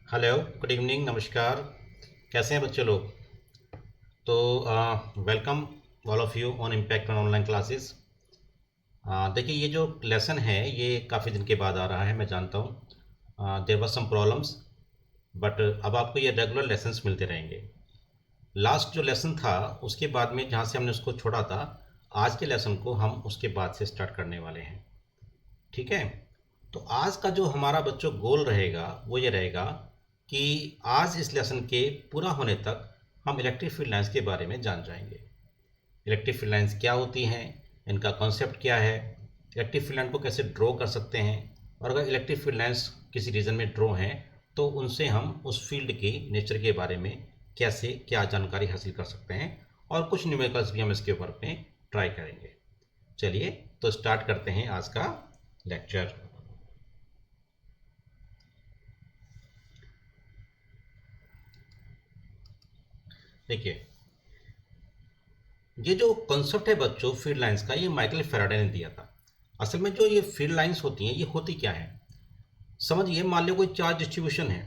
Hello, good evening, नमस्कार। कैसे हैं बच्चे लोग? तो welcome all of you on impact on online classes. देखिए, ये जो लेसन है ये काफ़ी दिन के बाद आ रहा है, मैं जानता हूँ। There were some problems, but अब आपको ये रेगुलर लेसन्स मिलते रहेंगे। लास्ट जो लेसन था उसके बाद में जहाँ से हमने उसको छोड़ा था, आज के लेसन को हम उसके बाद से स्टार्ट करने वाले हैं। ठीक है। तो आज का जो हमारा बच्चों गोल रहेगा वो ये रहेगा कि आज इस लेसन के पूरा होने तक हम इलेक्ट्रिक फील्ड लाइंस के बारे में जान जाएंगे। इलेक्ट्रिक फील्ड लाइंस क्या होती हैं, इनका कॉन्सेप्ट क्या है, इलेक्ट्रिक फील्ड लाइन को कैसे ड्रॉ कर सकते हैं, और अगर इलेक्ट्रिक फील्ड लाइंस किसी रीजन में ड्रॉ हैं तो उनसे हम उस फील्ड की नेचर के बारे में कैसे क्या जानकारी हासिल कर सकते हैं, और कुछ न्यूमेरिकल्स भी हम इसके ऊपर में ट्राई करेंगे। चलिए तो स्टार्ट करते हैं आज का लेक्चर। देखिए, ये जो कॉन्सेप्ट है बच्चों फील्ड लाइंस का, ये माइकल फैराडे ने दिया था। असल में जो ये फील्ड लाइंस होती हैं ये होती क्या है, समझिए। मान लो कोई चार्ज डिस्ट्रीब्यूशन है,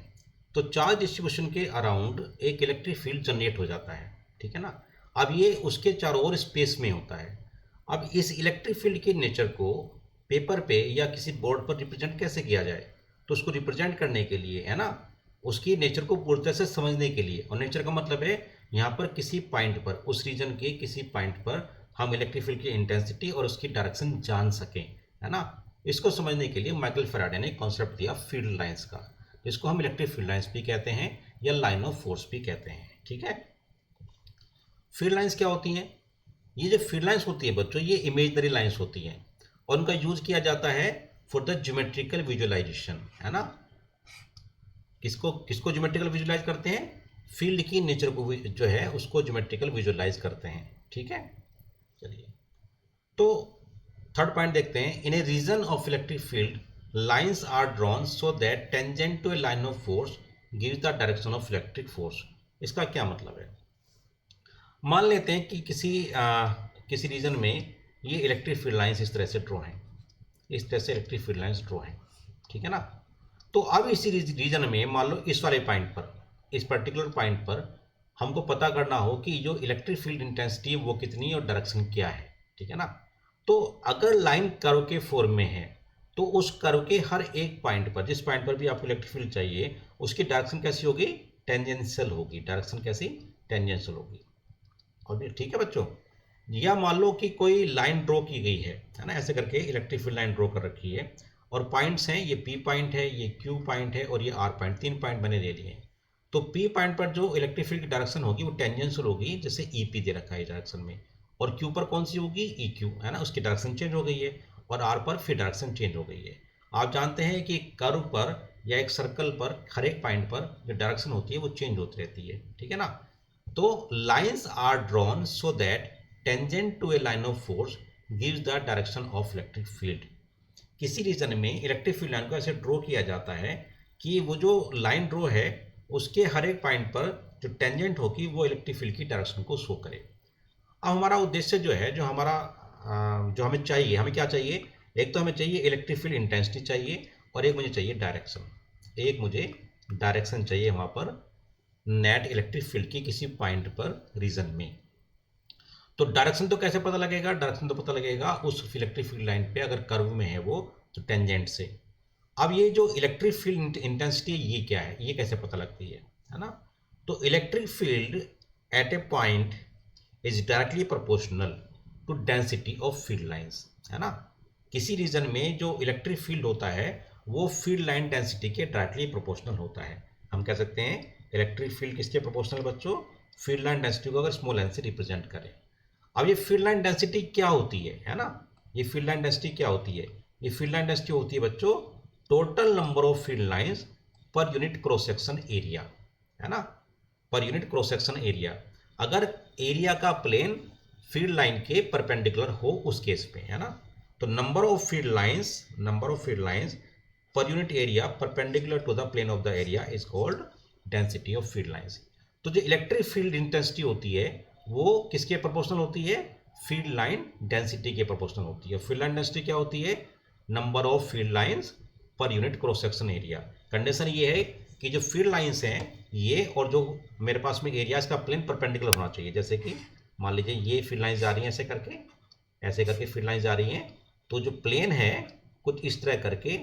तो चार्ज डिस्ट्रीब्यूशन के अराउंड एक इलेक्ट्रिक फील्ड जनरेट हो जाता है। ठीक है ना। अब ये उसके चारों ओर स्पेस में होता है। अब इस इलेक्ट्रिक फील्ड के नेचर को पेपर पे या किसी बोर्ड पर रिप्रेजेंट कैसे किया जाए, तो उसको रिप्रेजेंट करने के लिए है ना, उसकी नेचर को पूरी तरह से समझने के लिए, और नेचर का मतलब है यहाँ पर किसी पॉइंट पर, उस रीजन के किसी पॉइंट पर हम इलेक्ट्रिक फील्ड की इंटेंसिटी और उसकी डायरेक्शन जान सकें, है ना। इसको समझने के लिए माइकल फैराडे ने कॉन्सेप्ट दिया फील्ड लाइंस का, जिसको हम इलेक्ट्रिक फील्ड लाइंस भी कहते हैं या लाइन ऑफ फोर्स भी कहते हैं। ठीक है। फील्ड लाइंस क्या होती हैं? ये जो फील्ड लाइंस होती है बच्चों, ये इमेजनरी लाइंस होती हैं और उनका यूज किया जाता है फॉर द ज्योमेट्रिकल विजुअलाइजेशन, है ना। किसको किसको ज्योमेट्रिकल विजुअलाइज करते हैं? फील्ड की नेचर को जो है उसको ज्योमेट्रिकल विजुअलाइज करते हैं। ठीक है। चलिए, तो थर्ड पॉइंट देखते हैं। In a region of electric field lines are drawn so that tangent to a line of force gives the direction of electric force. इसका क्या मतलब है? मान लेते हैं कि किसी रीजन में ये इलेक्ट्रिक फील्ड लाइंस इस तरह से ड्रॉ हैं, इस तरह से इलेक्ट्रिक फील्ड लाइंस ड्रॉ हैं। ठीक है ना। तो अब इसी रीजन में मान लो इस वाले पॉइंट पर, इस पर्टिकुलर पॉइंट पर हमको पता करना हो कि जो इलेक्ट्रिक फील्ड इंटेंसिटी है वो कितनी है और डायरेक्शन क्या है। ठीक है ना। तो अगर लाइन कर्व के फॉर्म में है तो उस कर्व के हर एक पॉइंट पर, जिस पॉइंट पर भी आपको इलेक्ट्रिक फील्ड चाहिए, उसकी डायरेक्शन कैसी होगी? टेंजेंशियल होगी। डायरेक्शन कैसी? टेंजेंशियल होगी। और भी ठीक है बच्चों। या मान लो कि कोई लाइन ड्रॉ की गई है ना, ऐसे करके इलेक्ट्रिक फील्ड लाइन ड्रॉ कर रखी है और पॉइंट्स हैं, ये पी पॉइंट है, ये क्यू पॉइंट है और ये आर पॉइंट, तीन पॉइंट मैंने ले लिए। तो पी पॉइंट पर जो इलेक्ट्रिक फील्ड की डायरेक्शन होगी वो टेंजेंशियल होगी, जैसे ई पी दे रखा है डायरेक्शन में। और क्यू पर कौन सी होगी? ई क्यू, है ना, उसकी डायरेक्शन चेंज हो गई है। और आर पर फिर डायरेक्शन चेंज हो गई है। आप जानते हैं कि कर्व पर या एक सर्कल पर हर एक पॉइंट पर जो डायरेक्शन होती है वो चेंज होती रहती है। ठीक है ना। तो lines are drawn so that tangent to a line of force gives the direction of electric field. किसी रीजन में इलेक्ट्रिक फील्ड लाइन को ऐसे ड्रॉ किया जाता है कि वो जो लाइन ड्रॉ है उसके हर एक पॉइंट पर जो टेंजेंट होगी वो इलेक्ट्रिक फील्ड की डायरेक्शन को शो करे। अब हमारा उद्देश्य जो है, जो हमारा जो हमें चाहिए, हमें क्या चाहिए? एक तो हमें चाहिए इलेक्ट्रिक फील्ड इंटेंसिटी चाहिए, और एक मुझे चाहिए डायरेक्शन। एक मुझे डायरेक्शन चाहिए वहाँ पर नेट इलेक्ट्रिक फील्ड की किसी पॉइंट पर रीजन में। तो डायरेक्शन तो कैसे पता लगेगा? डायरेक्शन तो पता लगेगा उस इलेक्ट्रिक फील्ड लाइन पे, अगर कर्व में है वो, तो टेंजेंट से। अब ये जो इलेक्ट्रिक फील्ड इंटेंसिटी है ये क्या है, ये कैसे पता लगती है ना। तो electric field at a point is directly proportional to density of field lines, है ना। किसी रीजन में जो इलेक्ट्रिक फील्ड होता है वो फील्ड लाइन डेंसिटी के डायरेक्टली प्रोपोर्शनल होता है। हम कह सकते हैं इलेक्ट्रिक फील्ड किसके प्रोपोर्शनल बच्चों? फील्ड लाइन डेंसिटी को अगर स्मॉल एन से रिप्रेजेंट करें। अब ये फील्ड लाइन डेंसिटी क्या होती है ना। ये फील्ड लाइन डेंसिटी क्या होती है? ये फील्ड लाइन डेंसिटी होती है बच्चों total number of field lines per unit cross section area, है ना, per unit cross section area. अगर एरिया का प्लेन फील्ड लाइन के परपेंडिकुलर हो उस केस पे, है ना। तो number of field lines per unit area perpendicular to the plane of the area is called density of field lines. तो जो इलेक्ट्रिक फील्ड इंटेंसिटी होती है वो किसके प्रोपोर्शनल होती है? फील्ड लाइन डेंसिटी के प्रोपोर्शनल होती है। फील्ड लाइन डेंसिटी क्या होती है? Number of field lines per unit cross section area. Condition ये है कि जो फील्ड लाइंस हैं ये और जो मेरे पास में एरियाज का प्लेन परपेंडिकुलर होना चाहिए। जैसे कि मान लीजिए ये फील्ड लाइंस जा रही हैं ऐसे करके फील्ड लाइंस जा रही हैं, तो जो प्लेन है कुछ इस तरह करके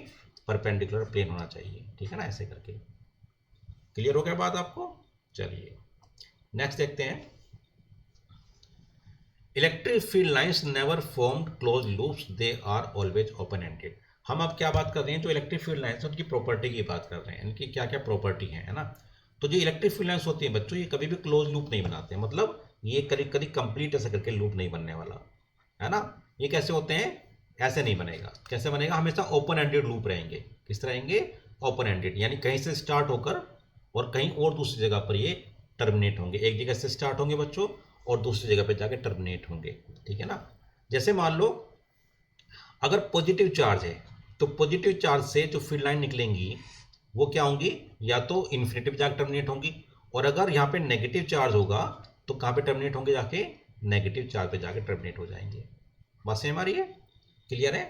परपेंडिकुलर प्लेन होना चाहिए, ठीक है ना, ऐसे करके। क्लियर हो गया बात आपको? चलिए नेक्स्ट देखते हैं। Electric field lines never formed close loops, they are always open ended. हम अब क्या बात कर रहे हैं, जो इलेक्ट्रिक फील्ड लाइंस है उनकी प्रॉपर्टी की बात कर रहे हैं, इनकी क्या क्या प्रॉपर्टी है ना। तो जो इलेक्ट्रिक फील्ड लाइंस होती है बच्चों, ये कभी भी क्लोज लूप नहीं बनाते हैं, मतलब ये करीब करीब कंप्लीट ऐसा करके लूप नहीं बनने वाला, है ना। ये कैसे होते हैं, ऐसे नहीं बनेगा। कैसे बनेगा, हमेशा ओपन एंडेड लूप रहेंगे। किस तरह रहेंगे, ओपन एंडेड, यानी कहीं से स्टार्ट होकर और कहीं और दूसरी जगह पर ये टर्मिनेट होंगे। एक जगह से स्टार्ट होंगे बच्चों और दूसरी जगह पे जाके टर्मिनेट होंगे, ठीक है ना। जैसे मान लो अगर पॉजिटिव चार्ज है तो पॉजिटिव चार्ज से जो फील्ड लाइन निकलेंगी वो क्या होंगी, या तो इन्फिनिटी पे जाकर टर्मिनेट होंगी, और अगर यहाँ पे नेगेटिव चार्ज होगा तो कहाँ पे टर्मिनेट होंगे, जाके नेगेटिव चार्ज पे जाके टर्मिनेट हो जाएंगे। बात समझ में आ रही है, क्लियर है।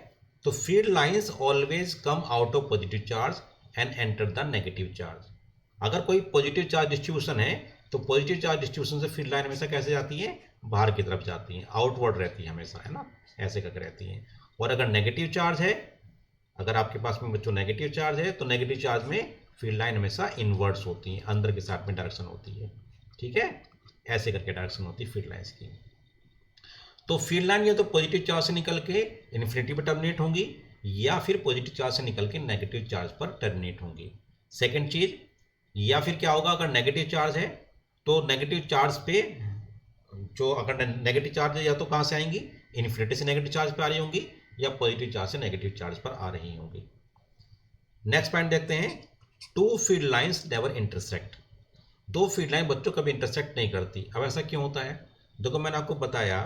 तो field lines always come out of positive charge and enter the negative charge. अगर कोई पॉजिटिव चार्ज डिस्ट्रीब्यूशन है तो पॉजिटिव चार्ज डिस्ट्रीब्यूशन से फील्ड लाइन हमेशा कैसे जाती है, बाहर की तरफ जाती है, आउटवर्ड रहती है हमेशा, है ना, ऐसे करके रहती है। और अगर नेगेटिव चार्ज है, अगर आपके पास में बच्चों नेगेटिव चार्ज है तो नेगेटिव चार्ज में फील्ड लाइन हमेशा इनवर्ट्स होती है, अंदर के साथ में डायरेक्शन होती है, ठीक है, ऐसे करके डायरेक्शन होती है फील्ड लाइन्स की। तो फील्ड लाइन या तो पॉजिटिव चार्ज से निकल के इन्फिनिटी पर टर्मिनेट होंगी या फिर पॉजिटिव चार्ज से निकल के नेगेटिव चार्ज पर टर्मिनेट होंगी। सेकेंड चीज, या फिर क्या होगा, अगर नेगेटिव चार्ज है तो नेगेटिव चार्ज पे जो अगर नेगेटिव चार्ज है या तो कहाँ से आएंगी, इन्फिनिटी से नेगेटिव चार्ज पर आ रही होंगी या पॉजिटिव चार्ज से नेगेटिव चार्ज पर आ रही होंगी। नेक्स्ट पॉइंट देखते हैं, two field lines never intersect. दो फील्ड लाइन बच्चों कभी इंटरसेक्ट नहीं करती। अब ऐसा क्यों होता है, देखो मैंने आपको बताया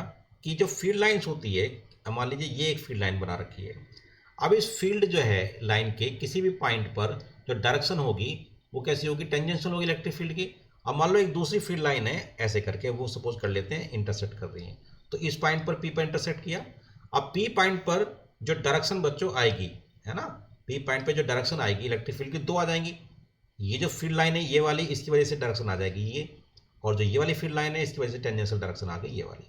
कि जो फील्ड लाइंस होती है, मान लीजिए ये एक फील्ड लाइन बना रखी है। अब इस फील्ड जो है लाइन के किसी भी पॉइंट पर जो डायरेक्शन होगी वो कैसी होगी, टेंजेंशियल होगी इलेक्ट्रिक फील्ड की। अब मान लो एक दूसरी फील्ड लाइन है ऐसे करके, वो सपोज कर लेते हैं इंटरसेक्ट कर रही है, तो इस पॉइंट पर पी पर इंटरसेक्ट किया। अब पी पॉइंट पर जो डायरेक्शन बच्चों आएगी, है ना, पी पॉइंट पर जो डायरेक्शन आएगी इलेक्ट्रिक फील्ड की, दो आ जाएंगी। ये जो फील्ड लाइन है ये वाली, इसकी वजह से डायरेक्शन आ जाएगी ये, और जो ये वाली फील्ड लाइन है इसकी वजह से टेंजेंशियल डायरेक्शन आ गई ये वाली,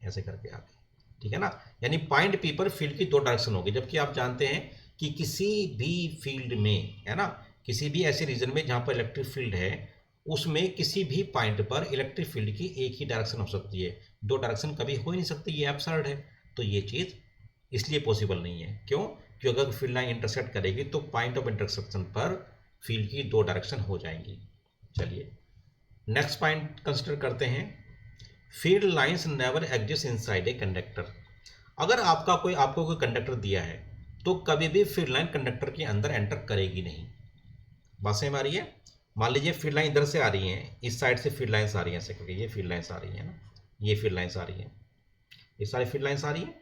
ऐसे करके आ गई, ठीक है ना। यानी पॉइंट पी पर फील्ड की दो डायरेक्शन होगी। जबकि आप जानते हैं कि किसी भी फील्ड में, है ना, किसी भी ऐसे रीजन में जहां पर इलेक्ट्रिक फील्ड है उसमें किसी भी पॉइंट पर इलेक्ट्रिक फील्ड की एक ही डायरेक्शन हो सकती है, दो डायरेक्शन कभी हो ही नहीं सकती, ये एब्सर्ड है। तो ये चीज़ इसलिए पॉसिबल नहीं है। क्यों, क्योंकि अगर फील्ड लाइन इंटरसेक्ट करेगी तो पॉइंट ऑफ इंटरसेक्शन पर फील्ड की दो डायरेक्शन हो जाएंगी। चलिए नेक्स्ट पॉइंट कंसिडर करते हैं, field lines never exist inside a conductor. अगर आपको कोई कंडक्टर दिया है तो कभी भी फील्ड लाइन कंडक्टर के अंदर एंटर करेगी नहीं। बात समझ में आ रही है। मान लीजिए फील्ड लाइन इधर से आ रही है, इस साइड से फील्ड लाइन्स आ रही है ऐसे करके, ये फील्ड लाइन्स आ रही है ना, ये फील्ड लाइन्स आ रही है, ये सारी फील्ड लाइन्स आ रही है,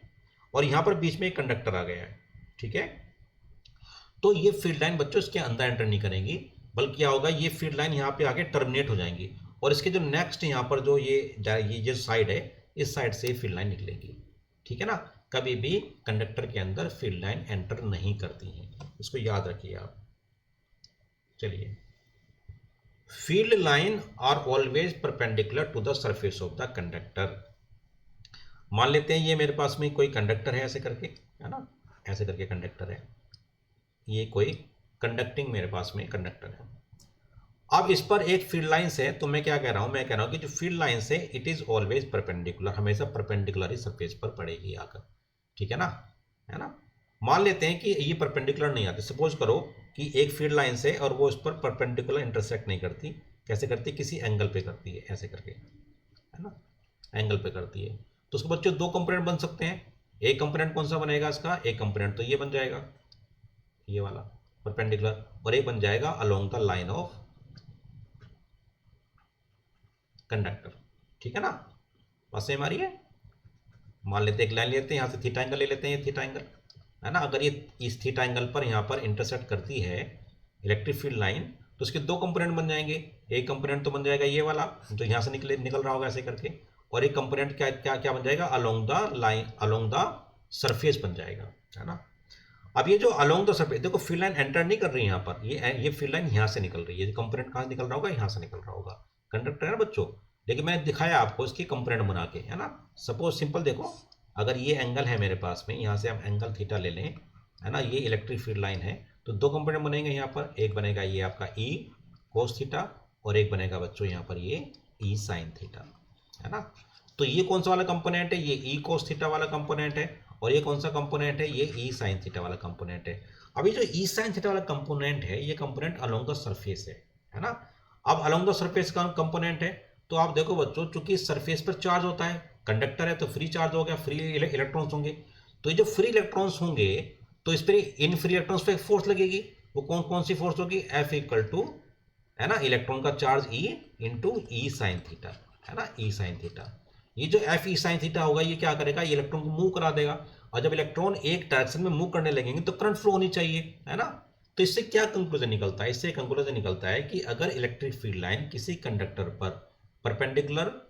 और यहाँ पर बीच में एक कंडक्टर आ गया है, ठीक है। तो ये फील्ड लाइन बच्चों इसके अंदर एंटर नहीं करेंगी, बल्कि क्या होगा, ये फील्ड लाइन यहाँ पे आके टर्मिनेट हो जाएंगी, और इसके जो नेक्स्ट यहाँ पर जो ये जो साइड है, इस साइड से फील्ड लाइन निकलेगी, ठीक है ना। कभी भी कंडक्टर के अंदर फील्ड लाइन एंटर नहीं करती हैं, इसको याद रखिए आप। चलिए, field line are always perpendicular to the surface of the conductor. मान लेते हैं ये मेरे पास में कोई कंडक्टर है ऐसे करके, है ना, ऐसे करके कंडक्टर है, ये कोई कंडक्टिंग मेरे पास में कंडक्टर है। अब इस पर एक फील्ड लाइंस है, तो मैं क्या कह रहा हूं, मैं कह रहा हूं कि जो फील्ड लाइंस है इट इज ऑलवेज परपेंडिकुलर, हमेशा परपेंडिकुलर ही सरफेस पर पड़ेगी आकर, ठीक है ना, है ना। मान लेते हैं कि ये परपेंडिकुलर नहीं आती। सपोज करो कि एक फील्ड लाइंस है और वो इस पर परपेंडिकुलर इंटरसेक्ट नहीं करती। कैसे करती, किसी एंगल पे करती है ऐसे करके, है ना, एंगल पे करती है। तो उसके बच्चों दो कंपोनेंट बन सकते हैं। एक कंपोनेंट कौन सा बनेगा इसका, एक कंपोनेंट तो ये बन जाएगा, ये वाला परपेंडिकुलर, और एक बन जाएगा along the line of conductor, ठीक है ना। बस सेम आ रही है। मान लेते हैं एक लाइन लेते हैं, यहाँ से थीटा एंगल ले लेते हैं, ये थीटा एंगल है ना। अगर ये इस थीटा एंगल पर यहाँ पर इंटरसेक्ट करती है इलेक्ट्रिक फील्ड लाइन, तो उसके दो कंपोनेंट बन जाएंगे। एक कंपोनेंट तो बन जाएगा ये वाला जो यहाँ से निकल रहा होगा ऐसे करके, और एक कंपोनेंट क्या क्या क्या बन जाएगा, along the line, along the surface बन जाएगा, है ना। अब ये जो अलोंग द सरफेस, देखो फील्ड लाइन एंटर नहीं कर रही है यहाँ पर, ये फील्ड लाइन यहाँ से निकल रही है, कंपोनेंट कहाँ से निकल रहा होगा, यहाँ से निकल रहा होगा, कंडक्टर है ना बच्चों। लेकिन मैंने दिखाया आपको इसकी कंपोनेंट बना के, है ना। सपोज सिंपल देखो, अगर ये एंगल है मेरे पास में, यहाँ से हम एंगल थीटा ले लें, है ना, ये इलेक्ट्रिक फील्ड लाइन है, तो दो कंपोनेंट बनेंगे यहाँ पर, एक बनेगा ये आपका ई कोस थीटा, और एक बनेगा बच्चों यहाँ पर ये ई साइन थीटा, है ना। तो ये कौन सा वाला कंपोनेंट है, ये ई कोस थीटा वाला कंपोनेंट है, और ये कौन सा कंपोनेंट है, ये ई साइन थीटा वाला कंपोनेंट है। अभी जो ई साइन थीटा वाला कंपोनेंट है, ये कंपोनेंट अलोंग द सरफेस है ना। अब अलोंग द सरफेस का कंपोनेंट है, तो आप देखो बच्चों, चूंकि सरफेस पर चार्ज होता है, कंडक्टर है तो फ्री चार्ज हो गया, फ्री इलेक्ट्रॉन्स होंगे, तो ये जो फ्री इलेक्ट्रॉन्स होंगे तो इस पर इन फ्री इलेक्ट्रॉन्स पे एक फोर्स लगेगी, वो कौन कौन सी फोर्स होगी, एफ इक्वल टू, है ना, इलेक्ट्रॉन का चार्ज ई इंटू ई साइन थीटा, है ना, ई साइन थीटा। ये जो एफ ई साइन थीटा होगा, ये क्या करेगा, ये इलेक्ट्रॉन को मूव करा देगा, और जब इलेक्ट्रॉन एक डायरेक्शन में मूव करने लगेंगे तो करंट फ्लो होनी चाहिए, है ना। तो इससे क्या कंक्लूजन निकलता है, इससे कंक्लूजन निकलता है कि अगर इलेक्ट्रिक फील्ड लाइन किसी कंडक्टर पर परपेंडिकुलर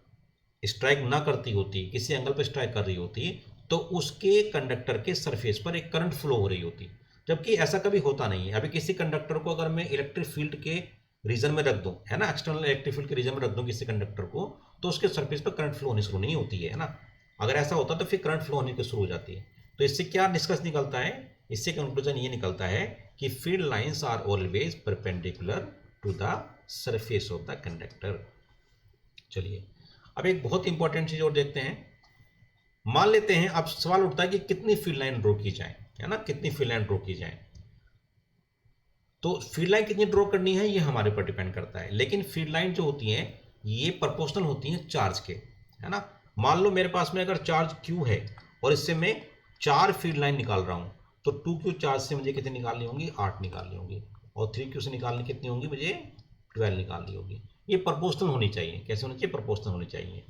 स्ट्राइक ना करती होती, किसी एंगल पर स्ट्राइक कर रही होती, तो उसके कंडक्टर के सरफेस पर एक करंट फ्लो हो रही होती, जबकि ऐसा कभी होता नहीं है। अभी किसी कंडक्टर को अगर मैं इलेक्ट्रिक फील्ड के रीजन में रख दूं, है ना, एक्सटर्नल इलेक्ट्रिक फील्ड के रीजन में रख दूं किसी कंडक्टर को, तो उसके सरफेस पर करंट फ्लो होनी शुरू नहीं होती है ना। अगर ऐसा होता तो फिर करंट फ्लो होने की शुरू हो जाती है। तो इससे क्या निष्कर्ष निकलता है, इससे कंक्लूजन ये निकलता है कि field lines are always perpendicular to the surface of the conductor. चलिए अब एक बहुत इंपॉर्टेंट चीज और देखते हैं। मान लेते हैं, अब सवाल उठता है कि कितनी फील्ड लाइन ड्रॉ की जाए, है ना, कितनी फील्ड लाइन ड्रॉ की जाए। तो फील्ड लाइन कितनी ड्रॉ करनी है ये हमारे पर डिपेंड करता है, लेकिन फील्ड लाइन जो होती हैं ये प्रोपोर्शनल होती हैं चार्ज के, है ना। मान लो मेरे पास में अगर चार्ज क्यू है और इससे मैं 4 फील्ड लाइन निकाल रहा हूं, तो 2Q चार्ज से मुझे कितनी निकालनी होंगी, 8 निकालनी होंगी, और 3Q से निकालनी कितनी होंगी, मुझे 12 निकालनी होगी। ये प्रोपोर्शनल होनी चाहिए, कैसे होनी चाहिए, प्रोपोर्शनल होनी चाहिए।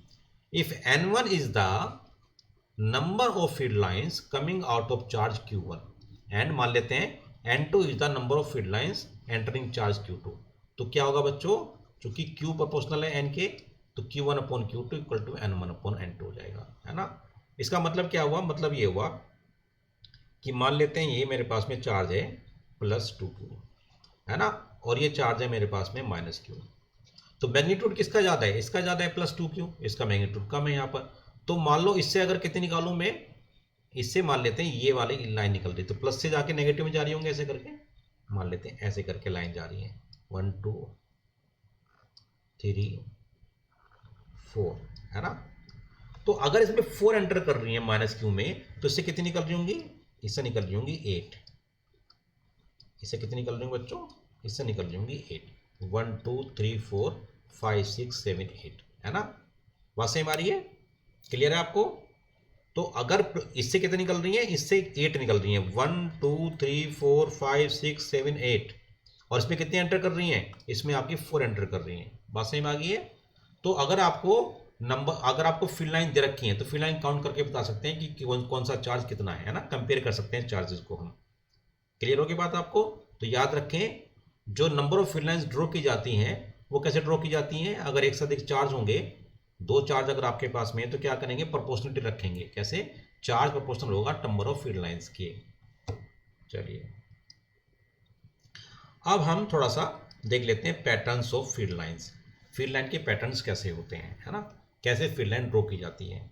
If N1 is the number of field lines coming out of charge Q1, and मान लेते हैं N2 is the number of field lines entering charge Q2, तो क्या होगा बच्चों, चूंकि Q प्रोपोर्शनल है N के, तो Q1 upon Q2 equal to N1 upon N2 हो जाएगा, है ना। इसका मतलब क्या हुआ, मतलब ये हुआ कि मान लेते हैं ये मेरे पास में चार्ज है +2Q, है ना, और ये चार्ज है मेरे पास में -Q, तो मैग्नीट्यूड किसका ज़्यादा है, इसका ज़्यादा है +2Q, इसका मैग्नीट्यूड कम है यहाँ पर। तो मान लो इससे अगर कितनी निकालूं मैं, इससे मान लेते हैं ये वाली लाइन निकल रही, तो प्लस से जाके नेगेटिव में जा रही होंगे, ऐसे करके मान लेते हैं, ऐसे करके लाइन जा रही है 1 2 3 4, है ना। तो अगर इसमें 4 एंटर कर रही है -Q में, तो इससे कितनी निकल रही होंगी, इससे निकल रही होंगी 8, इससे कितनी निकल रही होंगी बच्चों, इससे निकल रही होंगी 8, 1 2 3 4 5 6 7 8, है ना। बात सही हमारी है, क्लियर है आपको। तो अगर इससे कितनी निकल रही है, इससे 8 निकल रही है, 1 2 3 4 5 6 7 8, और इसमें कितनी एंटर कर रही हैं, इसमें आपकी 4 एंटर कर रही हैं। बात सही में आ गई है। तो अगर आपको अगर आपको फील्ड लाइन दे रखी है, तो फील्ड लाइन काउंट करके बता सकते हैं कि कौन सा चार्ज कितना है ना, कंपेयर कर सकते हैं चार्जेस को हम। क्लियर होगी बात आपको। तो याद रखें, जो number of field lines draw की जाती हैं वो कैसे ड्रॉ की जाती हैं, अगर एक से अधिक चार्ज होंगे, 2 चार्ज अगर आपके पास में है, तो क्या करेंगे, प्रोपोर्शनलिटी रखेंगे, कैसे, चार्ज प्रोपोर्शनल होगा नंबर ऑफ फील्ड लाइंस के। चलिए अब हम थोड़ा सा देख लेते हैं patterns of field lines, field line के पैटर्न्स कैसे होते हैं, है ना, कैसे फील्ड लाइन ड्रॉ की जाती है।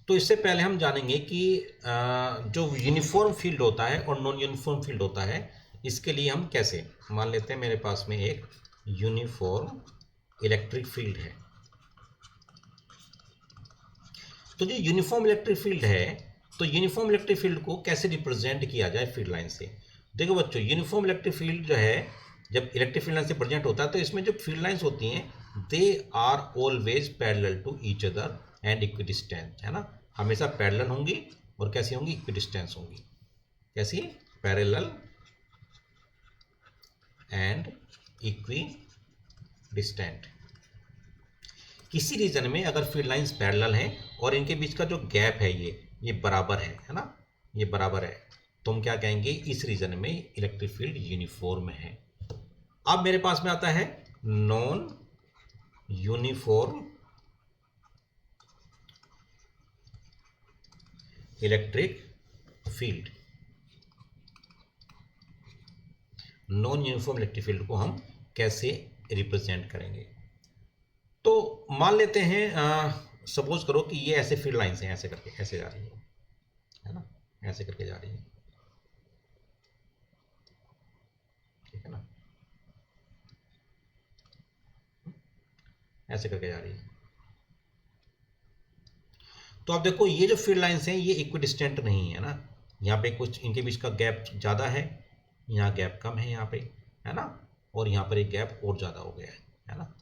तो इससे पहले हम जानेंगे कि जो यूनिफॉर्म फील्ड होता है और नॉन यूनिफॉर्म फील्ड होता है, इसके लिए हम कैसे, मान लेते हैं मेरे पास में एक यूनिफॉर्म इलेक्ट्रिक फील्ड है। तो जो यूनिफॉर्म इलेक्ट्रिक फील्ड है, तो यूनिफॉर्म इलेक्ट्रिक फील्ड को कैसे रिप्रेजेंट किया जाए फील्ड लाइन से। देखो बच्चों, यूनिफॉर्म इलेक्ट्रिक फील्ड जो है, जब इलेक्ट्रिक फील्ड लाइन से प्रेजेंट होता है, तो इसमें जो फील्ड लाइंस होती हैं, they are always parallel to each other and equidistance, है ना, हमेशा पैरेलल होंगी और कैसी होंगी, इक्विडिस्टेंस होंगी, कैसी, पैरेलल एंड इक्विडिस्टेंट। किसी रीजन में अगर फील्ड लाइंस पैरेलल हैं और इनके बीच का जो गैप है ये बराबर है ना, ये बराबर है, तो हम क्या कहेंगे, इस रीजन में इलेक्ट्रिक फील्ड यूनिफॉर्म है। अब मेरे पास में आता है non uniform electric field. Non uniform electric field को हम कैसे रिप्रेजेंट करेंगे। तो मान लेते हैं, सपोज करो कि ये ऐसे फील्ड लाइंस हैं, ऐसे करके ऐसे जा रही है ना, ऐसे करके जा रही है, ठीक है ना, ऐसे करके जा रही है। तो आप देखो ये जो फील्ड लाइंस हैं ये इक्विडिस्टेंट नहीं है ना, यहाँ पे कुछ इनके बीच का गैप ज़्यादा है, यहाँ गैप कम है यहाँ पे, है ना, और यहाँ पर एक गैप और ज़्यादा हो गया है ना।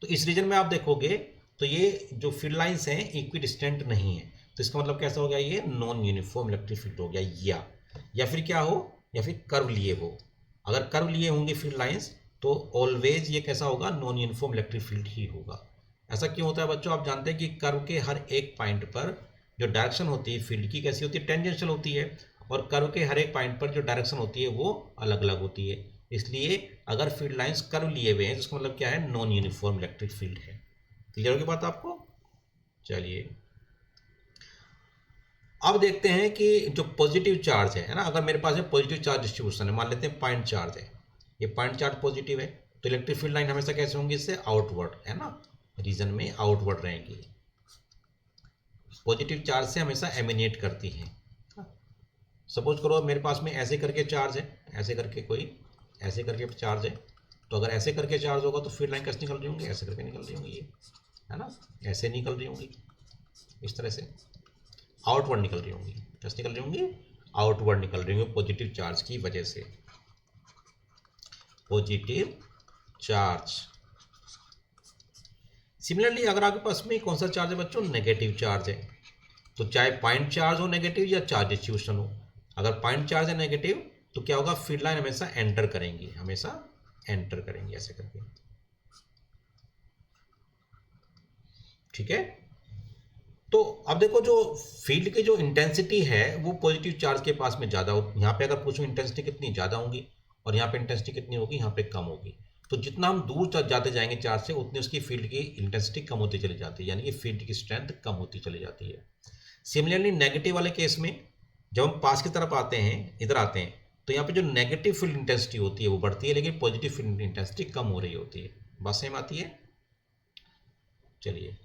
तो इस रीजन में आप देखोगे तो ये जो फील्ड लाइंस हैं इक्विडिस्टेंट नहीं है, तो इसका मतलब कैसा हो गया, ये नॉन यूनिफॉर्म इलेक्ट्रिक फील्ड हो गया, या फिर क्या हो, या फिर कर्व लिए हो। अगर कर्व लिए होंगे फील्ड लाइंस तो ऑलवेज ये कैसा होगा, नॉन यूनिफॉर्म इलेक्ट्रिक फील्ड ही होगा। ऐसा क्यों होता है बच्चों, आप जानते हैं कि कर्व के हर एक पॉइंट पर जो डायरेक्शन होती है फील्ड की कैसी होती है, टेंजेंशियल होती है, और कर्व के हर एक पॉइंट पर जो डायरेक्शन होती है वो अलग अलग होती है। इसलिए अगर फील्ड लाइंस कर्व लिए हुए हैं तो इसका मतलब क्या है, नॉन यूनिफॉर्म इलेक्ट्रिक फील्ड है। क्लियर होगी बात आपको। चलिए अब देखते हैं कि जो पॉजिटिव चार्ज है ना, अगर मेरे पास है पॉजिटिव चार्ज डिस्ट्रीब्यूशन है, मान लेते हैं पॉइंट चार्ज है, ये पॉइंट चार्ज पॉजिटिव है, तो इलेक्ट्रिक फील्ड लाइन हमेशा कैसे होंगी, इससे आउटवर्ड, है ना, रीजन में आउटवर्ड रहेंगी, पॉजिटिव चार्ज से हमेशा एमिनेट करती हैं। सपोज करो मेरे पास में ऐसे करके चार्ज है, ऐसे करके कोई ऐसे करके चार्ज है, तो अगर ऐसे करके चार्ज होगा तो फील्ड लाइन कैसे निकल रही होंगी, ऐसे करके निकल रही होंगी, ये है ना, ऐसे निकल रही होंगी, इस तरह से आउटवर्ड निकल रही होंगी, कैसे निकल रही होंगी, आउटवर्ड निकल रही होंगी पॉजिटिव चार्ज की वजह से, पॉजिटिव चार्ज। सिमिलरली अगर आपके पास में कौन सा चार्ज है बच्चों, नेगेटिव चार्ज है, तो चाहे पॉइंट चार्ज हो नेगेटिव या चार्ज डिस्ट्रीब्यूशन हो, अगर पॉइंट चार्ज है नेगेटिव तो क्या होगा, फील्ड लाइन हमेशा एंटर करेंगी, हमेशा एंटर करेंगी ऐसे करके, ठीक है। तो अब देखो जो फील्ड की जो इंटेंसिटी है वो पॉजिटिव चार्ज के पास में ज़्यादा हो, यहाँ पे अगर पूछो इंटेंसिटी कितनी ज़्यादा होगी, और यहाँ पे इंटेंसिटी कितनी होगी, यहाँ पे कम होगी, तो जितना हम दूर जाते जाएंगे चार्ज से उतनी उसकी फील्ड की इंटेंसिटी कम होती चली जाती है, यानी कि फील्ड की स्ट्रेंथ कम होती चली जाती है। सिमिलरली नेगेटिव वाले केस में जब हम पास की तरफ आते हैं, इधर आते हैं, तो यहाँ पे जो नेगेटिव फील्ड इंटेंसिटी होती है वो बढ़ती है, लेकिन पॉजिटिव फील्ड इंटेंसिटी कम हो रही होती है। बात सेम आती है। चलिए,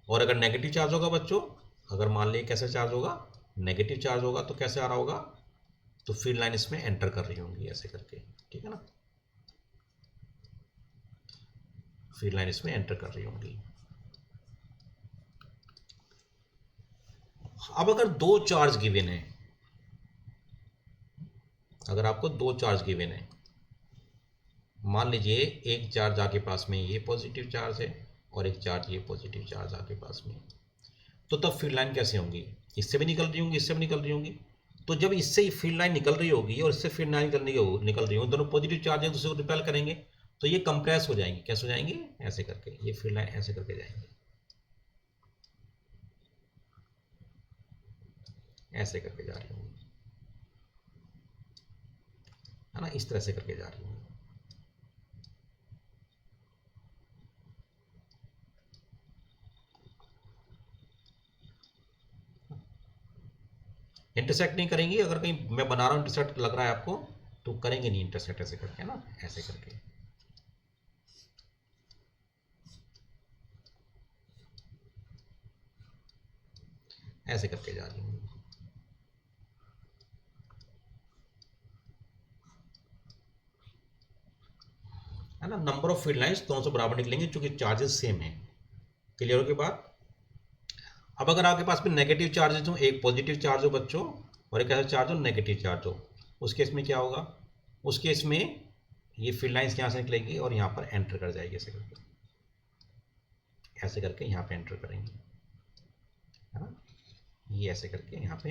और अगर नेगेटिव चार्ज होगा बच्चों, अगर मान लीजिए कैसा चार्ज होगा, नेगेटिव चार्ज होगा, तो कैसे आ रहा होगा, तो फील्ड लाइन इसमें एंटर कर रही होंगी ऐसे करके, ठीक है ना, फील्ड लाइन इसमें एंटर कर रही होंगी। अब अगर दो चार्ज गिवन है, अगर आपको दो चार्ज गिवन है, मान लीजिए एक चार्ज आपके पास में ये पॉजिटिव चार्ज है और एक चार्ज ये पॉजिटिव चार्ज आपके पास में, तो तब फील्ड लाइन कैसे होंगी, इससे भी निकल रही होंगी, इससे भी निकल रही होंगी। तो जब इससे फील्ड लाइन निकल रही होगी और इससे फील्ड लाइन निकल रही होगी, दोनों पॉजिटिव चार्ज है, दूसरे को रिपेल करेंगे, तो ये कंप्रेस हो जाएंगे, कैसे हो जाएंगे, ऐसे करके, ये फील्ड लाइन ऐसे करके जाएंगे, ऐसे करके जा रही होंगी, है ना, इस तरह से करके जा रही होंगी। इंटरसेक्ट नहीं करेंगी, अगर कहीं मैं बना रहा हूँ इंटरसेक्ट लग रहा है आपको, तो करेंगे नहीं इंटरसेक्ट, ऐसे करके, है ना, ऐसे करके, ऐसे करके जा रही हूँ, है ना। नंबर ऑफ फील्ड लाइंस दोनों से बराबर निकलेंगे क्योंकि चार्जेस सेम है। क्लियर हो के बाद। अब अगर आपके पास में नेगेटिव चार्जेस हो, एक पॉजिटिव चार्ज हो बच्चों और एक ऐसा चार्ज हो नेगेटिव चार्ज हो, उस केस में क्या होगा, उस केस में ये फील्ड लाइंस यहाँ से निकलेंगी और यहाँ पर एंटर कर जाएगी ऐसे करके, ऐसे करके यहाँ पे एंटर करेंगी, है ना, ये ऐसे करके यहाँ पे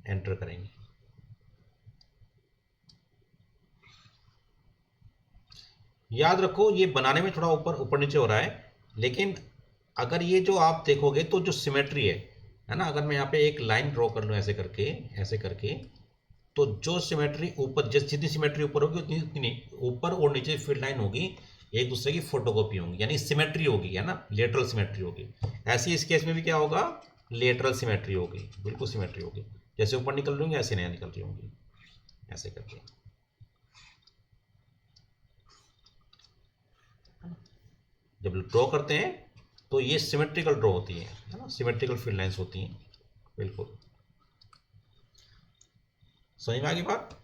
एंटर करेंगे। याद रखो ये बनाने में थोड़ा ऊपर ऊपर नीचे हो रहा है, लेकिन अगर ये जो आप देखोगे तो जो सिमेट्री है ना, अगर मैं यहाँ पे एक लाइन ड्रॉ कर लूँ ऐसे करके, तो जो सिमेट्री ऊपर, जितनी सिमेट्री ऊपर होगी उतनी उतनी ऊपर और नीचे फील्ड लाइन होगी, एक दूसरे की फोटोकॉपी होंगी, यानी सिमेट्री होगी, है ना, लेटरल सिमेट्री होगी। ऐसी इस केस में भी क्या होगा, लेटरल सिमेट्री होगी, बिल्कुल सिमेट्री होगी, जैसे ऊपर निकल रही होंगी ऐसे नहीं निकल रही होंगी, ऐसे करके। जब ड्रॉ करते हैं तो ये सिमेट्रिकल ड्रॉ होती है ना, सिमेट्रिकल फील्ड लाइंस होती हैं। बिल्कुल समझ में आ गई बात।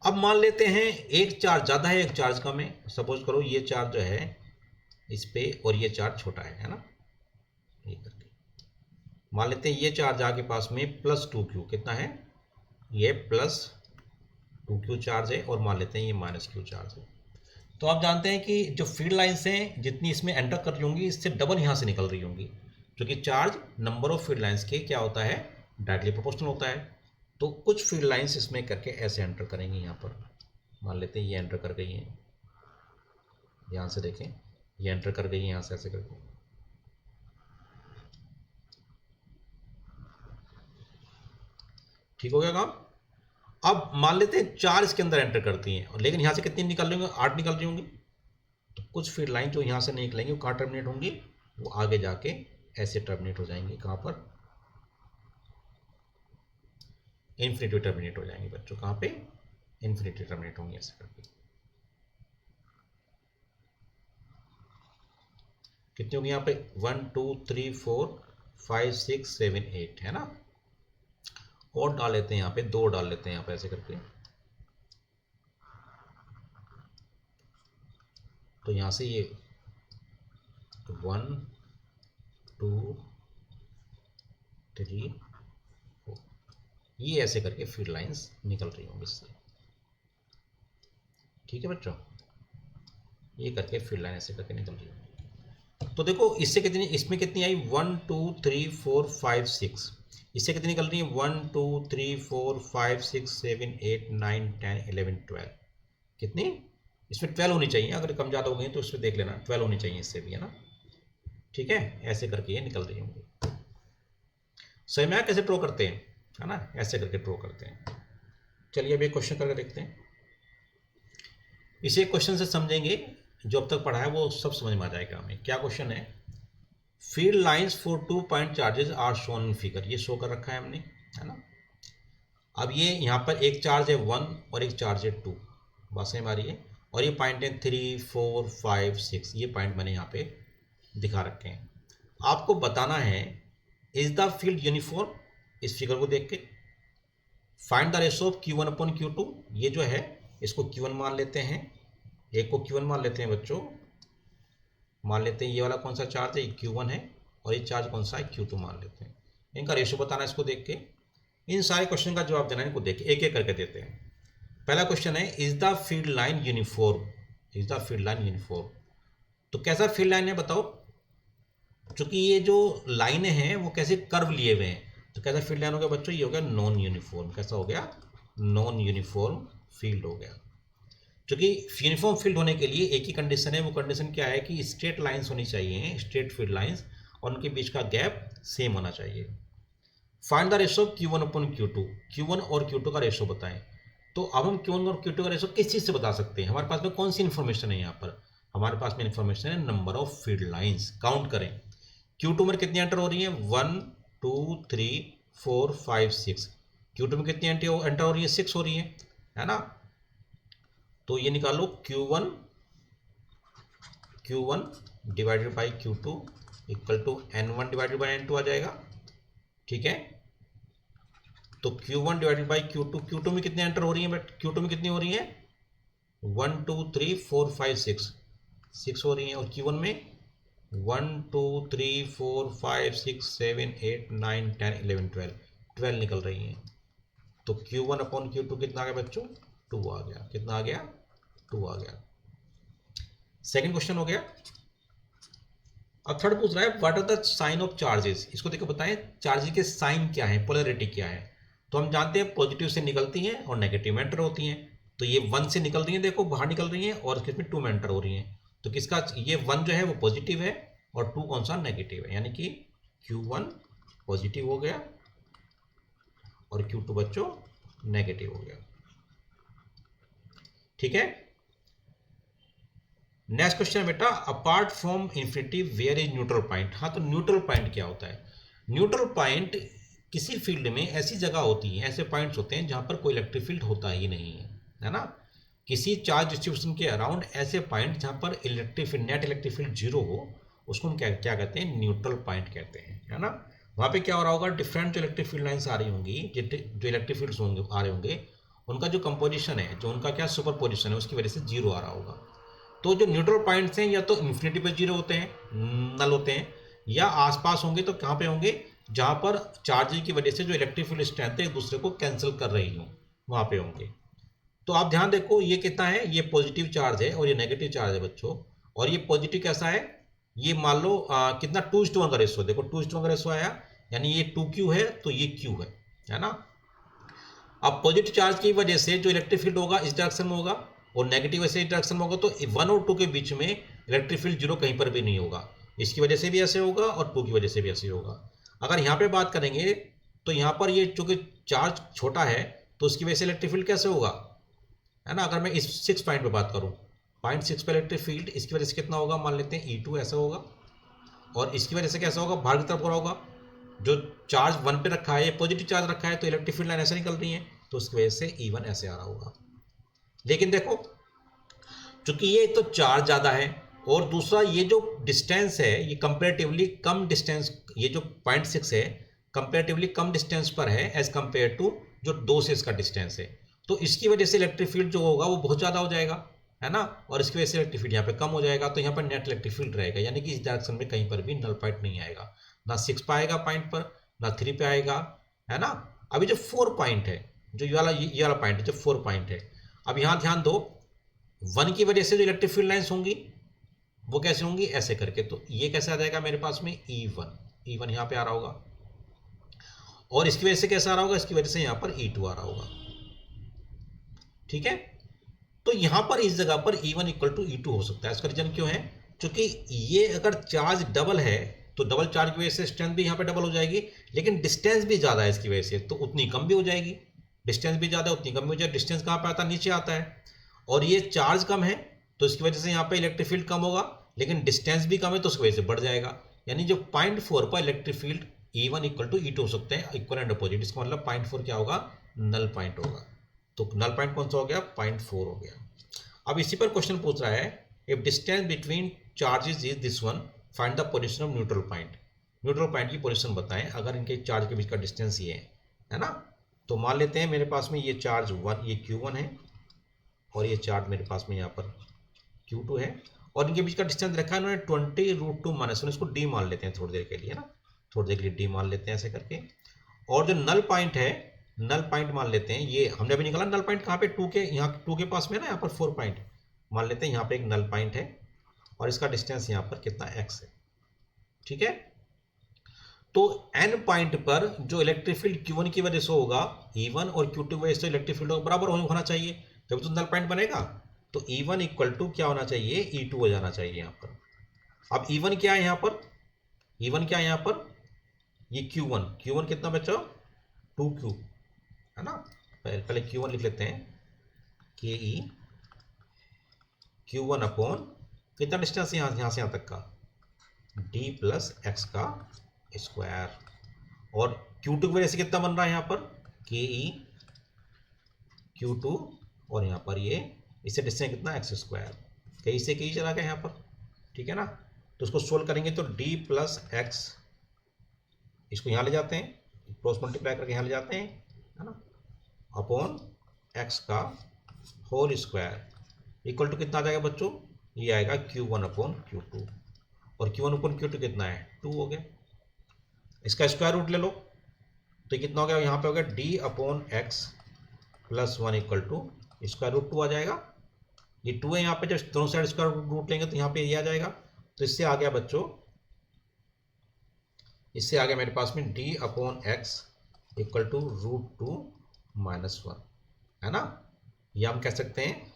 अब मान लेते हैं एक चार्ज ज़्यादा है एक चार्ज कम है। सपोज करो ये चार्ज जो है इस पे और ये चार्ज छोटा है ना, ये करके मान लेते हैं ये चार्ज आपके पास में +2q कितना है, ये +2q चार्ज है, और मान लेते हैं ये -q चार्ज है। तो आप जानते हैं कि जो फील्ड लाइंस हैं जितनी इसमें एंटर कर रही होंगी इससे डबल यहाँ से निकल रही होंगी, क्योंकि charge number of field lines के क्या होता है, डायरेक्टली प्रोपोर्शनल होता है। तो कुछ फील्ड लाइंस इसमें करके ऐसे एंटर करेंगी यहाँ पर। मान लेते हैं ये एंटर कर गई हैं, यहाँ से देखें ये एंटर कर गई है यहाँ से ऐसे करके। ठीक हो गया काम। अब मान लेते हैं 4 इसके अंदर एंटर करती हैं, और लेकिन यहाँ से कितनी निकल रही होंगी, 8 निकल रही होंगी। तो कुछ फील्ड लाइन जो यहाँ से निकलेंगी वो कहाँ टर्मिनेट होंगी, वो आगे जाके ऐसे टर्मिनेट हो जाएंगी, कहाँ पर, इन्फिनिटी टर्मिनेट हो जाएंगी बच्चों। कहाँ पे, इन्फिनिटी टर्मिनेट होंगी ऐसे करके। कितनी होगी यहाँ पे, 1 2 3 4 5 6 7 8 है ना। और डाल लेते हैं यहाँ पे, 2 डाल लेते हैं यहाँ पे ऐसे करके। तो यहाँ से ये 1 2 3 4 ये ऐसे करके फील्ड लाइंस निकल रही होंगी इससे। ठीक है बच्चों, ये करके फील्ड लाइन ऐसे करके निकल रही होंगी। तो देखो इससे कितनी, इसमें कितनी आई, 1 2 3 4 5 6। इससे कितनी निकल रही है, 1 2 3 4 5 6 7 8 9 10 11 12। कितनी, इसमें 12 होनी चाहिए, अगर कम ज़्यादा हो गई तो उसमें देख लेना, 12 होनी चाहिए इससे भी, है ना। ठीक है, ऐसे करके ये निकल रही होंगी। सही में कैसे ड्रॉ करते हैं, है ना, ऐसे करके ड्रॉ करते हैं। चलिए अब एक क्वेश्चन करके देखते हैं। इसे क्वेश्चन से समझेंगे, जो अब तक पढ़ा है वो सब समझ में आ जाएगा हमें। क्या क्वेश्चन है, field lines for 2 point charges are shown in figure. ये शो कर रखा है हमने, है ना। अब ये यहाँ पर एक चार्ज है 1 और एक चार्ज है 2, बात समझ में आ रही है। और ये पॉइंट है 3 4 5 6, ये पॉइंट मैंने यहाँ पे दिखा रखे हैं। आपको बताना है इज द फील्ड यूनिफॉर्म, इस फिगर को देख के। Find the ratio of Q1 upon Q2। ये जो है इसको Q1 मान लेते हैं, एक को Q1 मान लेते हैं बच्चों। मान लेते हैं ये वाला कौन सा चार्ज है, ये Q1 है, और ये चार्ज कौन सा है, Q2 मान लेते हैं। इनका रेशो बताना है इसको देख के। इन सारे क्वेश्चन का जवाब देना है इनको देख के, एक एक करके देते हैं। पहला क्वेश्चन है is the field line uniform, is the field line uniform. तो कैसा फील्ड लाइन है बताओ, क्योंकि ये जो लाइनें हैं वो कैसे कर्व लिए हुए हैं, तो कैसा फील्ड लाइन हो गया बच्चों, ये हो गया नॉन यूनिफॉर्म। कैसा हो गया, नॉन यूनिफॉर्म फील्ड हो गया। क्योंकि यूनिफॉर्म फील्ड होने के लिए एक ही कंडीशन है, वो कंडीशन क्या है कि स्ट्रेट लाइंस होनी चाहिए, स्ट्रेट फील्ड लाइंस, और उनके बीच का गैप सेम होना चाहिए। Find the ratio Q1 upon Q2। Q1 और Q2 का रेशो बताएं। तो अब हम Q1 और Q2 का रेशो किस चीज़ से बता सकते हैं, हमारे पास में कौन सी इन्फॉर्मेशन है यहाँ पर, हमारे पास में इन्फॉर्मेशन है number of field lines. Count करें, Q2 में कितनी एंटर हो रही है, 1 2 3 4 5 6। Q2 में कितनी एंटर हो रही है, 6 हो रही है ना। तो ये निकालो Q1 divided by Q2 equal to N1 divided by N2 आ जाएगा। ठीक है, तो Q1 divided by Q2, Q2 में कितनी एंटर हो रही है, बट Q2 में कितनी हो रही है, 1 2 3 4 5 6 हो रही है। और Q1 में 1 2 3 4 5 6 7 8 9 10 11 12 निकल रही हैं। तो Q1 अपॉन Q2 कितना आ गया बच्चों, 2 आ गया। कितना आ गया, 2 आ गया। सेकंड क्वेश्चन हो गया। अब थर्ड पूछ रहा है what are the sign of charges. इसको देखो बताएं चार्जेस के साइन क्या है, पोलैरिटी क्या है। तो हम जानते हैं पॉजिटिव से निकलती हैं और नेगेटिव में एंटर होती हैं। तो ये 1 से निकल रही हैं, देखो बाहर निकल रही हैं, और किसमें 2 में एंटर हो रही हैं। तो किसका, ये 1 जो है वो पॉजिटिव है और 2 कौन सा, नेगेटिव है। यानी कि Q1 पॉजिटिव हो गया और Q2 बच्चों नेगेटिव हो गया। ठीक है, नेक्स्ट क्वेश्चन बेटा, apart from infinity where is neutral point. हाँ, तो न्यूट्रल पॉइंट क्या होता है, न्यूट्रल पॉइंट किसी फील्ड में ऐसी जगह होती है, ऐसे पॉइंट्स होते हैं जहां पर कोई इलेक्ट्रिक फील्ड होता ही नहीं है, है ना। किसी चार्ज डिस्ट्रीब्यूशन के अराउंड ऐसे पॉइंट जहाँ पर नेट इलेक्ट्रिक फील्ड जीरो हो, उसको हम क्या क्या कहते हैं, न्यूट्रल पॉइंट कहते हैं, है ना। वहाँ पे क्या हो रहा होगा, डिफरेंट जो इलेक्ट्रिक फील्ड लाइन्स आ रही होंगी, जो इलेक्ट्रिक फील्ड्स होंगे आ रहे होंगे, उनका जो कंपोजिशन है, जो उनका क्या सुपर पोजिशन है, उसकी वजह से जीरो आ रहा होगा। तो जो न्यूट्रल पॉइंट्स हैं या तो इन्फिनिटी पे जीरो होते हैं, नल होते हैं, या आसपास होंगे तो कहाँ पे होंगे, जहाँ पर चार्जिंग की वजह से जो इलेक्ट्रिक फील्ड स्ट्रेंथ है एक दूसरे को कैंसिल कर रही हो, वहाँ पे होंगे। तो आप ध्यान देखो, ये कितना है, ये पॉजिटिव चार्ज है और ये नेगेटिव चार्ज है बच्चों। और ये पॉजिटिव कैसा है, ये मान लो कितना 2:1 का रेशो, देखो 2:1 का रेशो आया, यानी ये 2Q है तो ये Q है ना। अब पॉजिटिव चार्ज की वजह से जो इलेक्ट्रिक फील्ड होगा इस डायरेक्शन में होगा, और नेगेटिव ऐसे डायरेक्शन में होगा, तो 1 और 2 के बीच में इलेक्ट्रिक फील्ड जीरो कहीं पर भी नहीं होगा। इसकी वजह से भी ऐसे होगा और 2 की वजह से भी ऐसे होगा। अगर यहाँ पे बात करेंगे तो यहाँ पर ये चूंकि चार्ज छोटा है तो उसकी वजह से इलेक्ट्रिक फील्ड कैसे होगा, है ना। अगर मैं इस 6 पॉइंट पे बात करूँ, पॉइंट 6 पे इलेक्ट्रिक फील्ड इसकी वजह से कितना होगा, मान लेते हैं E2 ऐसा होगा, और इसकी वजह से कैसा होगा, बाहर की तरफ हो रहा होगा। जो चार्ज 1 पे रखा है, पॉजिटिव चार्ज रखा है, तो इलेक्ट्रिक फील्ड लाइन ऐसे निकल रही है, तो उसकी वजह से E1 ऐसे आ रहा होगा। लेकिन देखो, चूंकि ये तो चार्ज ज़्यादा है, और दूसरा ये जो डिस्टेंस है ये कंपेरेटिवली कम डिस्टेंस, ये जो 0.6 है कंपेरेटिवली कम डिस्टेंस पर है एज कंपेयर टू जो 2 से इसका डिस्टेंस है, तो इसकी वजह से इलेक्ट्रिक फील्ड जो होगा वो बहुत ज़्यादा हो जाएगा, है ना। और इसकी वजह से इलेक्ट्रिक फील्ड यहाँ पे कम हो जाएगा, तो यहाँ पर नेट इलेक्ट्रिक फील्ड रहेगा, यानी कि इस डायरेक्शन में कहीं पर भी नल पॉइंट नहीं आएगा, ना 6 पे आएगा पॉइंट पर, ना 3 पे आएगा, है ना। अभी जो 4 पॉइंट है, जो ये वाला पॉइंट है, जो 4 पॉइंट है, अब यहाँ ध्यान दो, 1 की वजह से जो इलेक्ट्रिक फील्ड लाइन्स होंगी वो कैसे होंगी, ऐसे करके, तो ये कैसे आ जाएगा मेरे पास में E1 यहाँ पे आ रहा होगा, और इसकी वजह से कैसा आ रहा होगा, इसकी वजह से यहाँ पर E2 आ रहा होगा, ठीक है। तो यहाँ पर इस जगह पर E1 = E2 हो सकता है। इसका रीजन क्यों है, क्योंकि ये अगर चार्ज डबल है तो डबल चार्ज की वजह से स्ट्रेंथ भी यहाँ पे डबल हो जाएगी, लेकिन डिस्टेंस भी ज़्यादा है इसकी वजह से, तो उतनी कम भी हो जाएगी। डिस्टेंस भी ज़्यादा है उतनी कम भी हो जाएगी। डिस्टेंस कहाँ पे आता है, नीचे आता है, और ये चार्ज कम है तो इसकी वजह से यहाँ पे इलेक्ट्रिक फील्ड कम होगा, लेकिन डिस्टेंस भी कम है तो उसकी वजह से बढ़ जाएगा। यानी जो 0.4 पर इलेक्ट्रिक फील्ड E1 = E2 हो सकते हैं, इक्वल एंड अपोजिट। इसका मतलब 0.4 क्या होगा, नल पॉइंट होगा। तो नल पॉइंट कौन सा हो गया, 0.4 हो गया। अब इसी पर क्वेश्चन पूछ रहा है, if distance between charges is this one, find the position of neutral point. Neutral point की पोजीशन बताएं अगर इनके चार्ज के बीच का डिस्टेंस ये है ना। तो मान लेते हैं मेरे पास में ये चार्ज 1, ये Q1 है, और ये चार्ज मेरे पास में यहाँ पर Q2 है, और इनके बीच का डिस्टेंस रखा है उन्होंने 20√2-1। इसको D मान लेते हैं थोड़ी देर के लिए ना, थोड़ी देर के लिए D मान लेते हैं ऐसे करके। और जो नल पॉइंट है, नल पॉइंट मान लेते हैं, ये हमने अभी निकाला नल पॉइंट कहाँ पे, 2 के, यहाँ 2 के पास में ना, यहाँ पर 4 पॉइंट मान लेते हैं, यहाँ पे एक नल पॉइंट है, और इसका डिस्टेंस यहाँ पर कितना x है, ठीक है। तो n पॉइंट पर जो इलेक्ट्रिक फील्ड Q1 की वजह से होगा E1, और Q2 की वजह से इलेक्ट्रिक फील्ड बराबर होना चाहिए, जब तो नल पॉइंट बनेगा। तो E1 = क्या होना चाहिए, E2 हो जाना चाहिए यहाँ पर। अब E1 क्या है यहाँ पर, E1 क्या है यहाँ पर, ये Q1 कितना बचा, 2Q, है ना। पहले Q1 लिख लेते हैं, KE Q1 अपॉन कितना डिस्टेंस यहाँ से यहाँ तक का, D + x का स्क्वायर, और Q2 की वजह से कितना बन रहा है यहाँ पर, KE Q2, और यहाँ पर ये इससे डिस्टेंस कितना, x², कहीं से कहीं चला गया यहाँ पर, ठीक है ना। तो उसको सोल्व करेंगे तो D + x, इसको यहाँ ले जाते हैं, क्रॉस मल्टीप्लाई करके यहाँ ले जाते हैं, है ना, अपॉन x का होल स्क्वायर = कितना आ जाएगा बच्चों, ये आएगा Q1/Q2, और Q1/Q2 कितना है, 2 हो गया। इसका स्क्वायर रूट ले लो तो ये कितना हो गया, यहाँ पे हो गया D/x + 1 = √2 आ जाएगा। ये 2 है यहाँ पे, जब दोनों साइड स्क्वायर रूट लेंगे तो यहाँ पे ये आ जाएगा। तो इससे आ गया बच्चों, इससे आ गया मेरे पास में D/x = √2 - 1, है ना। ये हम कह सकते हैं,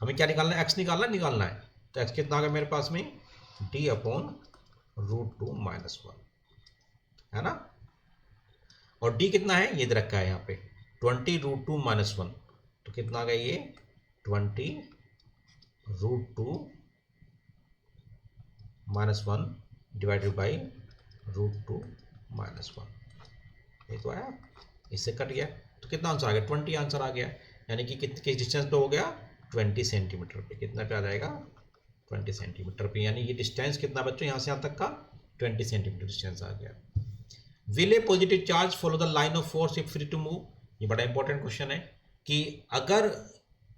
हमें क्या निकालना है, x निकालना है। तो x कितना आ गया मेरे पास में, D/√2 - 1, है ना। और D कितना है, ये दे रखा है यहाँ पे 20√2 - 1, तो कितना आ गया ये 20√2 - 1 डिवाइडेड बाई √2 - 1, ये तो आया, इससे कट गया, तो कितना आंसर आ गया, 20 आंसर आ गया। यानी कि किस डिस्टेंस पे हो गया, 20 सेंटीमीटर पे। कितना पे आ जाएगा, 20 सेंटीमीटर पे, यानी ये डिस्टेंस कितना बच्चों, यहाँ से यहाँ तक का 20 सेंटीमीटर डिस्टेंस आ गया। Will a positive charge follow the line of force if free to move? ये बड़ा इंपॉर्टेंट क्वेश्चन है कि अगर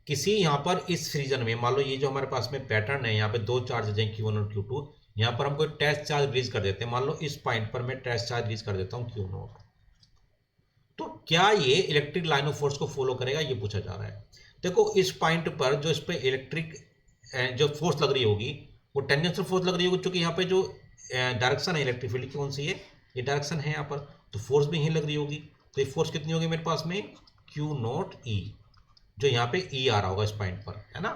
किसी यहाँ पर इस रीजन में, मान लो ये जो हमारे पास में पैटर्न है, यहाँ पे दो चार्ज हैं Q1 और Q2, यहाँ पर हम कोई टेस्ट चार्ज रिलीज कर देते हैं, मान लो इस पॉइंट पर मैं टेस्ट चार्ज रिलीज कर देता हूँ Q0, तो क्या ये इलेक्ट्रिक लाइन ऑफ फोर्स को फॉलो करेगा, ये पूछा जा रहा है। देखो इस पॉइंट पर जो इस पे इलेक्ट्रिक जो फोर्स लग रही होगी वो टेंजेंशियल फोर्स लग रही होगी, क्योंकि यहाँ पे जो डायरेक्शन है इलेक्ट्रिक फील्ड की कौन सी है, ये डायरेक्शन है यहाँ पर, तो फोर्स भी यहीं लग रही होगी। तो ये फोर्स कितनी होगी मेरे पास में, Q0E, जो यहाँ पे E आ रहा होगा इस पॉइंट पर, है ना।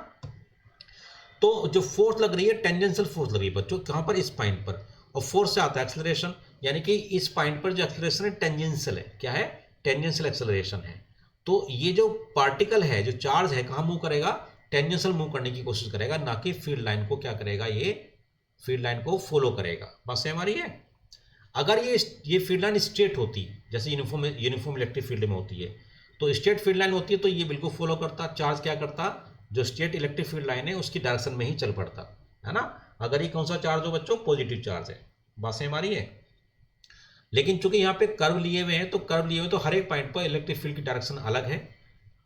तो जो फोर्स लग रही है टेंजेंशियल फोर्स लग रही है बच्चों, कहाँ पर, इस पॉइंट पर, और फोर्स से आता है एक्सेलरेशन, यानी कि इस पॉइंट पर जो एक्सेलरेशन है टेंजेंशियल है, क्या है, टेंजेंशियल एक्सेलरेशन है। तो ये जो पार्टिकल है, जो चार्ज है, कहाँ मूव करेगा, टेंजेंशियल मूव करने की कोशिश करेगा, ना कि फील्ड लाइन को क्या करेगा, ये फील्ड लाइन को फॉलो करेगा। बात समझ आ रही है। अगर ये फील्ड लाइन स्ट्रेट होती, जैसे यूनिफॉर्म इलेक्ट्रिक फील्ड में होती है, तो स्ट्रेट फील्ड लाइन होती है, तो ये बिल्कुल फॉलो करता, चार्ज क्या करता, जो स्ट्रेट इलेक्ट्रिक फील्ड लाइन है उसकी डायरेक्शन में ही चल पड़ता, है ना। अगर ये कौन सा चार्ज हो बच्चों, पॉजिटिव चार्ज है। बात समझ आ रही है। लेकिन चूंकि यहाँ पे कर्व लिए हुए हैं, तो कर्व लिए हुए तो हर एक पॉइंट पर इलेक्ट्रिक फील्ड की डायरेक्शन अलग है।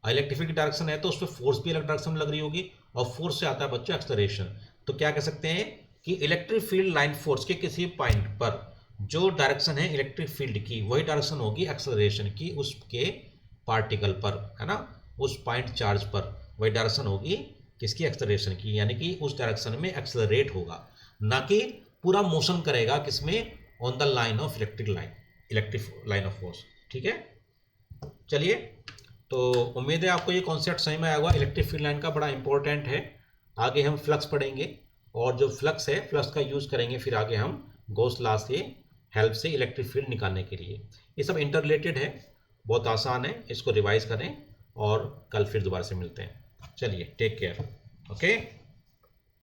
इलेक्ट्रिक फील्ड की डायरेक्शन है तो उस पर फोर्स भी अलग डायरेक्शन में लग रही होगी, और फोर्स से आता है बच्चों एक्सेलरेशन। तो क्या कह सकते हैं कि इलेक्ट्रिक फील्ड लाइन फोर्स के किसी पॉइंट पर जो डायरेक्शन है इलेक्ट्रिक फील्ड की, वही डायरेक्शन होगी एक्सेलरेशन की उसके पार्टिकल पर, है ना, उस पॉइंट चार्ज पर वही डायरेक्शन होगी किसकी, एक्सेलरेशन की, यानी कि उस डायरेक्शन में एक्सेलरेट होगा, ना कि पूरा मोशन करेगा किसमें, on the line of electric line of force. ठीक है, चलिए, तो उम्मीद है आपको ये कॉन्सेप्ट समझ में आया होगा। इलेक्ट्रिक फील्ड लाइन का बड़ा इंपॉर्टेंट है। आगे हम फ्लक्स पढ़ेंगे, और जो फ्लक्स है, फ्लक्स का यूज़ करेंगे फिर आगे हम गॉस लॉ से हेल्प से इलेक्ट्रिक फील्ड निकालने के लिए। ये सब इंटर रिलेटेड है, बहुत आसान है, इसको रिवाइज करें और कल फिर दोबारा से मिलते हैं। चलिए, टेक केयर, ओके।